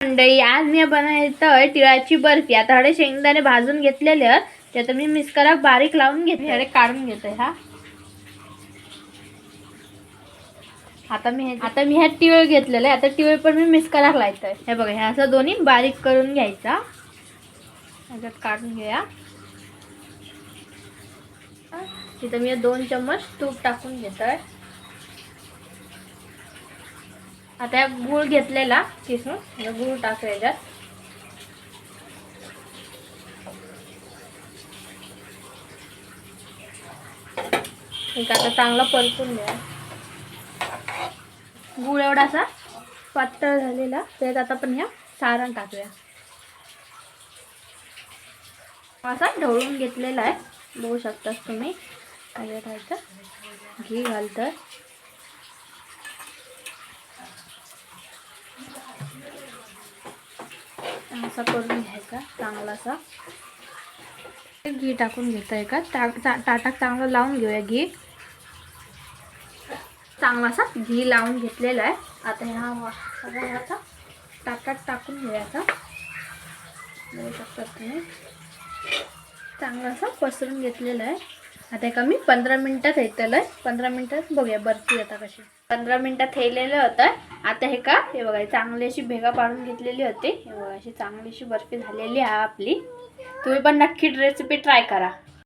मंडळी आज मी बनवतोय तिळाची बर्फी। आता हडे शेंगदाणे भाजून घेतलेले आहेत, ते आता मी मिक्सरात बारीक लावून घेते, हडे काढून घेतोय। आता मी हे तिळ घेतलेले, आता तिळ पण मी मिक्सरात लावतोय। हे बघा, हे असं दोन्ही बारीक करून घ्यायचा, याच्यात काढून घ्या। इथं मी 2 चम्मच तूप टाकून घेतोय। आता गूळ घेतलेला किसून, गूळ टाकायचा। एक आता चांगला परतून घ्या। गूळ एवढासा पातळ झालेला, त्यात आता आपण ह्या सारण टाकूया। असा ढवळून घेतलेला आहे, बघू शकता तुम्ही। त्याच्यात घी घालतोय, असा करून घ्यायचा चांगलासा। घी टाकून घेतोय का, ताटात चांगलं लावून घेऊया घी। चांगलासा घी लावून घेतलेला आहे। आता ह्या सगळ्या ताटात टाकून घ्यायचा, बघू शकता तुम्ही। चांगलासा पसरून घेतलेला आहे। आता एका मी 15 मिनिटात ठेवलेलं आहे, 15 मिनिटात बघूया बर्फी आता कशी। 15 मिनिटात ठेवलेलं होतं। आता हे बघा, चांगली अशी भेगा पाडून घेतलेली होती। हे बघा, अशी चांगली अशी बर्फी झालेली आहे आपली। तुम्ही पण नक्की रेसिपी ट्राय करा।